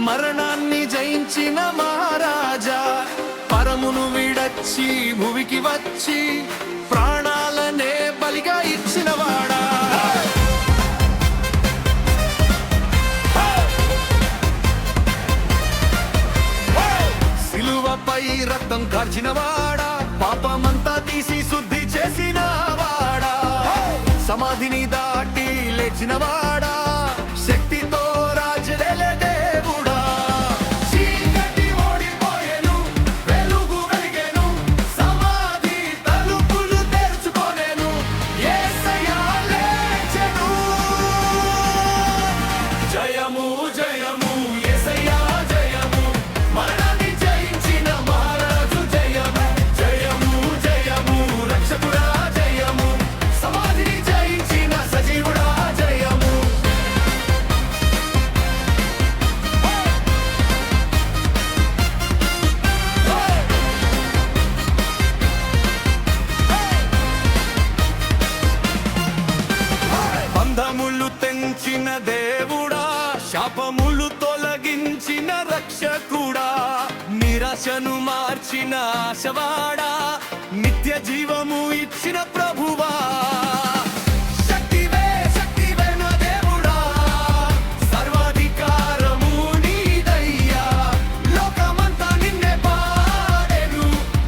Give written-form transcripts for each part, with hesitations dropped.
మరణాన్ని జయించిన మహారాజా, పరమును విడచ్చి భూమికి వచ్చి ప్రాణాలనే బలిగా ఇచ్చినవాడా. సిలువపై రక్తం కార్చినవాడా, పాపమంతా తీసి శుద్ధి చేసినవాడా, సమాధిని దాటి లేచినవాడా, శక్తితో రాజులే దేవుడా. చీకటి ఓడిపోయెను, వెలుగు వెలిగెను, సమాధి తలుపులు తెరుచుకొనెను, యేసయ్య లేచెను. జయము జయము యేసయ్య జయము, మరణాన్ని జయించిన మహారాజు జయము. జయము జయము రక్షకుడా జయము, సమాధిని జయించిన సజీవుడా జయము. బంధములు తెంచిన దేవుడా, శాపములు తొలగించిన రక్షకుడా, నిరాశను మార్చిన ఆశవాడా, నిత్య జీవము ఇచ్చిన ప్రభువా. శక్తివే శక్తివే నా దేవుడా, సర్వాధికారము నీదయ్యా, లోకమంతా నిన్నే పాడెను,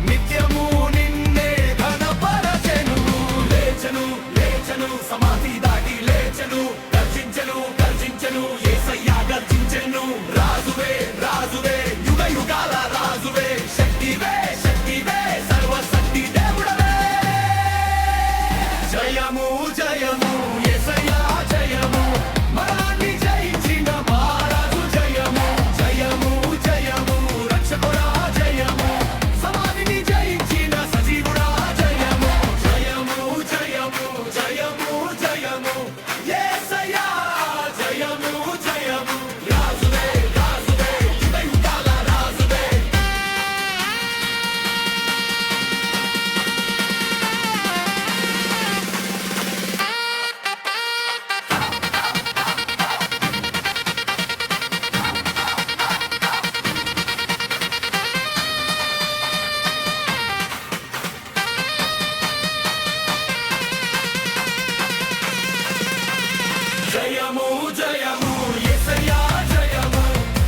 నిత్యము నిన్నే ఘనపరచెను. లేచెను లేచెను సమాధి దాటి లేచెను, గర్జించెను గర్జించెను యేసయ్య గర్జించెను. రాజువే రాజువే యుగ యుగాల రాజువే, శక్తివే శక్తివే సర్వశక్తి దేవుడవే. జయము జయము యేసయ్య జయము, మరణాన్ని జయించిన మహారాజు జయము. జయము జయము రక్షకుడా జయము, సమాధిని జయించిన సజీవుడా జయము. జయము జయము జయము జయము యేసయ్య జయము జయము, రాజువే రాజువే యుగ యుగాల రాజువే. జయము జయము యేసయ్య జయము,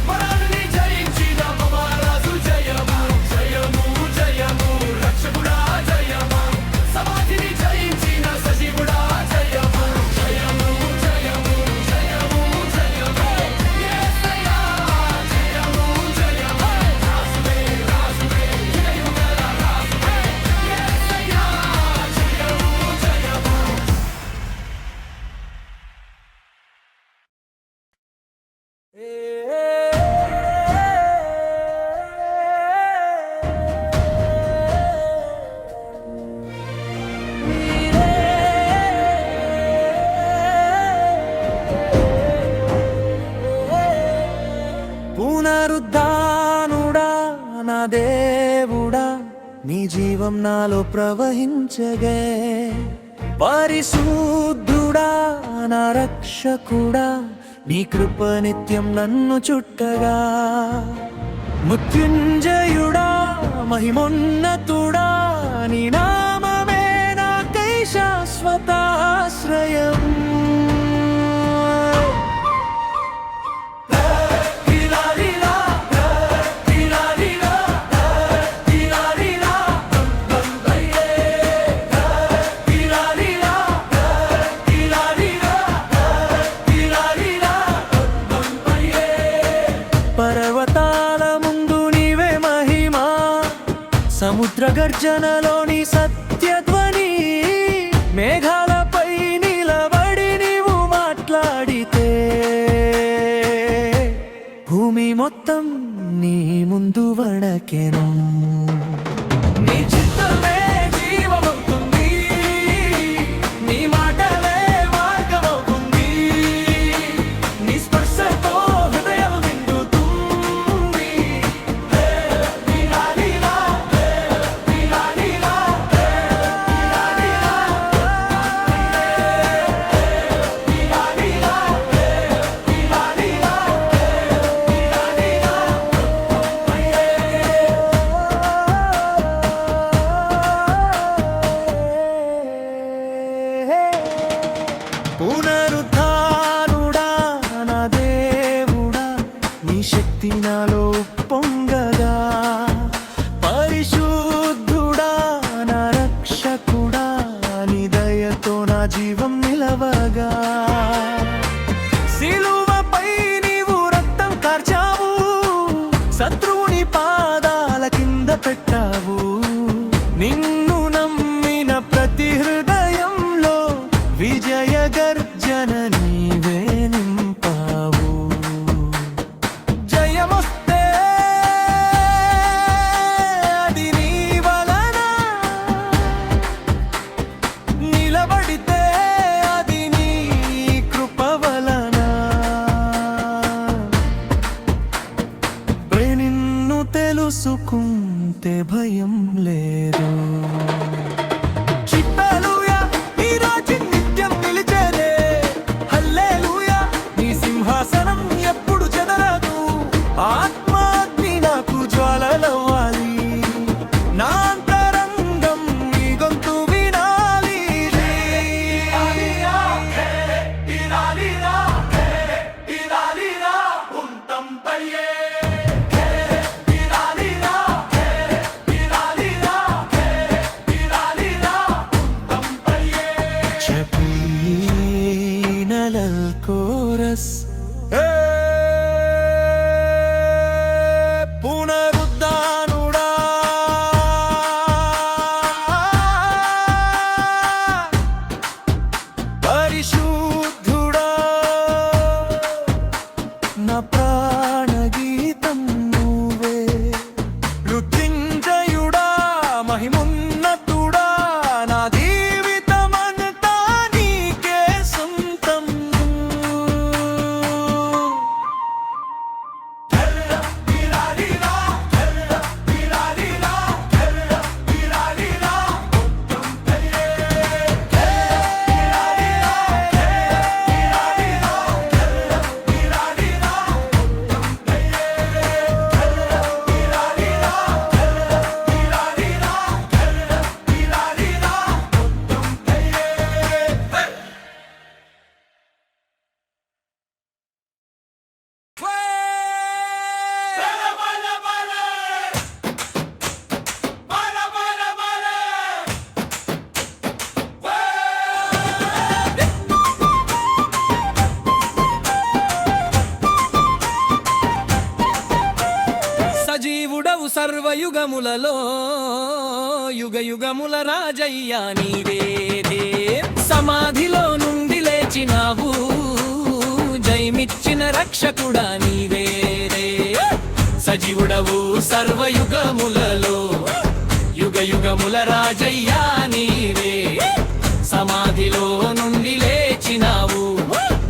మరణాన్ని జయించిన మహారాజు జయము. జయము జయము రక్షకుడా జయము, సమాధిని జయించిన సజీవుడా జయము. జయము జయము జయము జయము యేసయ్య జయము జయము, రాజువే రాజువే యుగ యుగాల రాజువే, యేసయ్య జయము జయము. పునరుద్ధానుడా నా దేవుడా, నీ జీవం నాలో ప్రవహించగే. పరిశుద్ధుడా నా రక్షకుడా, నీ కృప నిత్యం నన్ను చుట్టగా. మృత్యుంజయుడా మహిమోన్నతుడా, నీ నామమే నాకై శాశ్వతాశ్రయం. పర్వతాల ముందు నీవే మహిమా, సముద్ర గర్జనలోని సత్యధ్వని, మేఘాలపై నిలబడి నీవు మాట్లాడితే భూమి మొత్తం నీ ముందు వణకెను. నీ చిత్తమే జీవమవుతుంది, నీ మాటలే మార్గమవుతుంది, నీ స్పర్శతో హృదయం నిండుతుంది. శక్తి నాలో పొంగగా, పరిశుద్ధుడా నా రక్షకుడా నీ దయతో నా జీవం నిలవగా. సిలువపై నీవు రక్తం కార్చావు, శత్రువుని పాదాల కింద పెట్టావు. నిన్ను నమ్మిన ప్రతి హృదయంలో విజయ గర్జన నీవే నింపావు. జయమొస్తే అది నీ వలన, నిలబడితే అది నీ కృప వలన. నిన్ను తెలుసుకుంటే భయం లేదు. హల్లెలూయా నీ రాజ్యం నిత్యం నిలిచేదే. హల్లెలూయా నీ సింహాసనం ఎప్పుడు చెదరదు. ఆత్మాగ్ని నాకు జ్వాలలవ్వాలి, నా అంతరంగం నీ గొంతు వినాలి. కోరస్ పునరుద్ధానుడా, పరిశుద్ధుడా నా ప్రాణగీతం నువ్వే. మృత్యుంజయుడా మహిమున్నతుడా నా జీవితమంతా నీకే సొంతం. సజీవుడవు సర్వయుగములలో, యుగ యుగముల రాజయ్యా నీవే. సమాధిలో నుండి లేచినావు, జయమిచ్చిన రక్షకుడా నీవే. సజీవుడవు సర్వయుగములలో, యుగ యుగముల రాజయ్యా నీవే. సమాధిలో నుండి లేచినావు,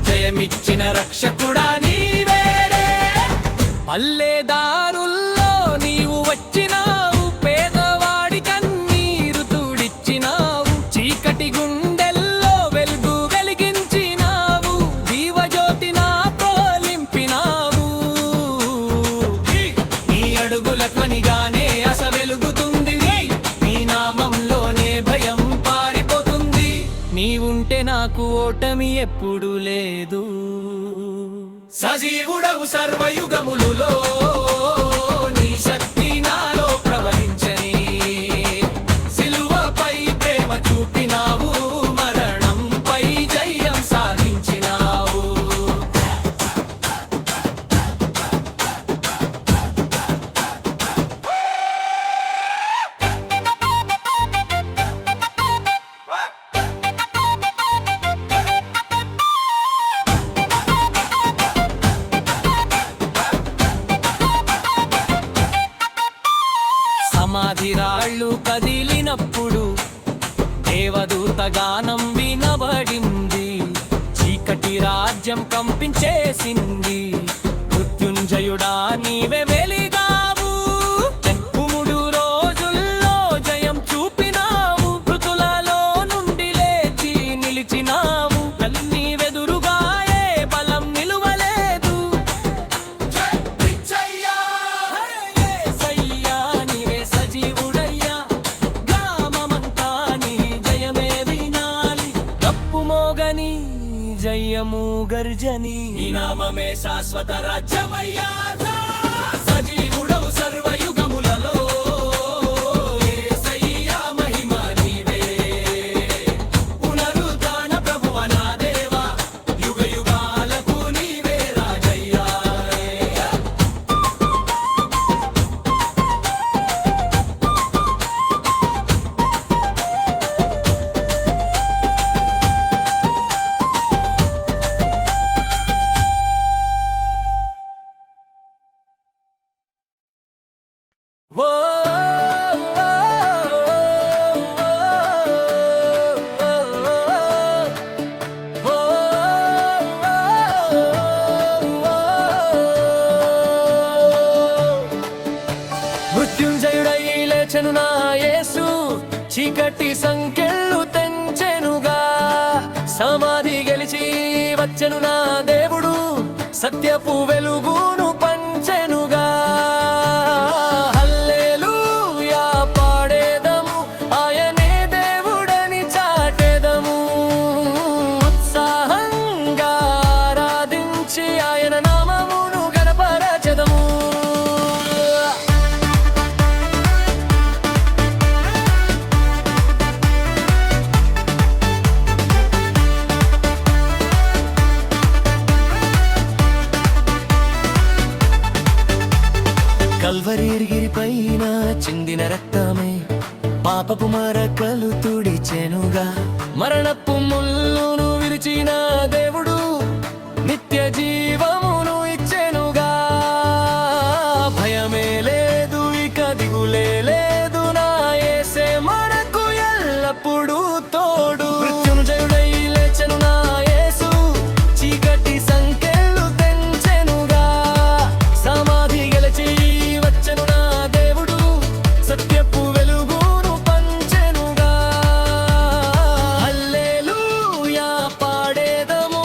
జయమిచ్చిన రక్షకుడా నీవే. పల్లెదారుల్లో నీవు వచ్చినావు, పేదవాడి కన్నీరు తుడిచినావు. చీకటి గుండెల్లో వెలుగు వెలిగించినావు, జీవజ్యోతి నా ప్రోలింపినావు. నీ అడుగుల ధ్వనిగానే అస వెలుగుతుంది, నీ నామంలోనే భయం పారిపోతుంది. నీవుంటే నాకు ఓటమి ఎప్పుడు లేదు. సజీవుడవు సర్వయుగములలో, నీ శక్తి నాలో ప్రవహించని. సిలువపై ప్రేమ చూపినావు, మరణంపై జయం సాధించినావు. సమాధిరాళ్ళు కదిలినప్పుడు దేవదూత గానం వినబడింది. చీకటి రాజ్యం కంపించేసింది. మృత్యుంజయుడా నీవే వెలిగావు, 3 రోజుల్లో జయం చూపినావు. మృతులలో నుండి లేచి నిలిచినావు, తల్లి వెదురుగాయే బలం నిలువలేదు. నీవే సజీవుడయ్యా, గ్రామమంతా నీ జయమే వినాలి. తప్పు మోగని జయము గర్జని, నీ నామమే శాశ్వత రాజ్యమయ్యా. లేచెను నా యేసు, చీకటి సంకెళ్ళు తెంచెనుగా. సమాధి గెలిచి వచ్చెను నా దేవుడు, సత్యపు వెలుగును పంచెనుగా. హల్లెలూయా పాడేదము, ఆయనే దేవుడని చాటెదము. ఉత్సాహంగా ఆరాధించి ఆయన నామమును గణపరచెదము. కల్వరిగిరిపైన చిందిన రక్తమే పాపపు మరకలు తుడిచెనుగా. మరణపు ముల్లును విరిచిన దేవుడు నిత్య జీవమును ఇచ్చెనుగా. భయమే లేదు, ఇక దిగులే లేదు, నా యేసే మనకు ఎల్లప్పుడూ తోడు. మృత్యుంజయుడై లేచెను నా యేసు, చీకటి సంకెళ్ళు తెంచెనుగా. సమాధి గెలిచి వచ్చెను నా దేవుడు, సత్యపు వెలుగును పంచెనుగా. హల్లెలూయా పాడేదము.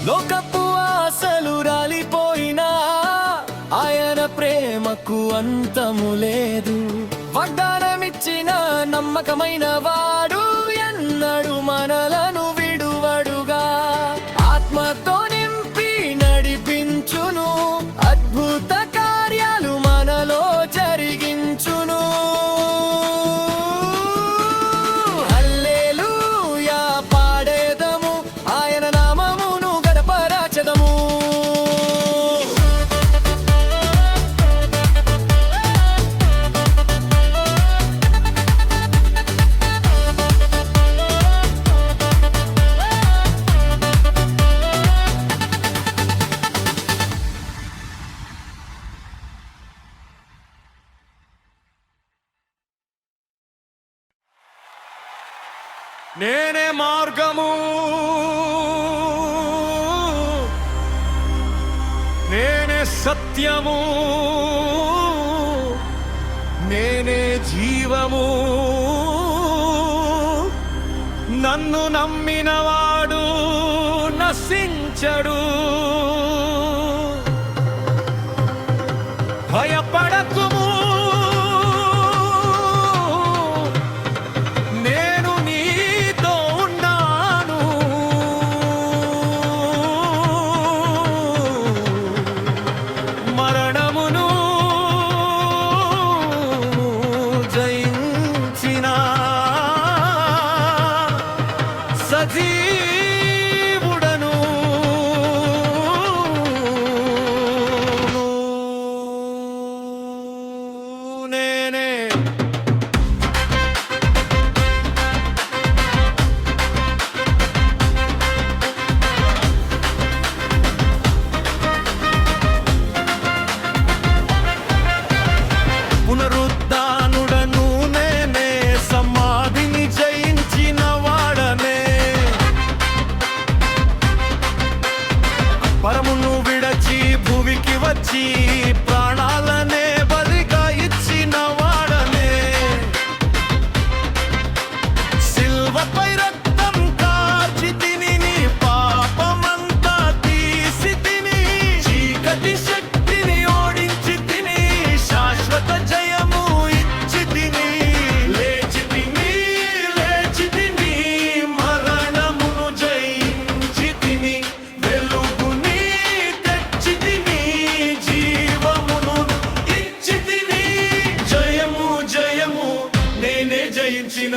లోకపు ఆశలు రాలిపోయినా ఆయన ప్రేమకు అంతము లేదు. వాగ్దానమిచ్చిన నమ్మకమైన వాడు ఎన్నడు మనలను విడువడుగా. ఆత్మతో నింపి నడిపించును, అద్భుత కార్యాలు మనలో జరిగించును. హల్లెలూయా పాడేదము, ఆయన నామమును గణపరచెదము. నేనే మార్గము, నేనే సత్యము, నేనే జీవము. నన్ను నమ్మినవాడు నశించడు. భయపడకుము, నేను నీతో ఉన్నాను. మరణమును జయించిన సజీవుడను. నేనే పునరుద్ధానుడను, నేనే సమాధిని జయించిన వాడనే. పరమును విడచి భూమికి వచ్చి ప్రాణాలనే బలిగా ఇచ్చిన వాడనే. సిల్వపై రక్తం కార్చి తిని, నీ పాపమంతా తీసి తిని, చీకటి శక్తిని ఓడించి తిని, శాశ్వత జయము ఇచ్చి తిని. లేచి తిని, లేచి తిని, మరణమును జయించి తిని, వెలుగుని తెచ్చి తిని, జీవమును ఇచ్చి తిని. జయము జయము, నేనే జయించిన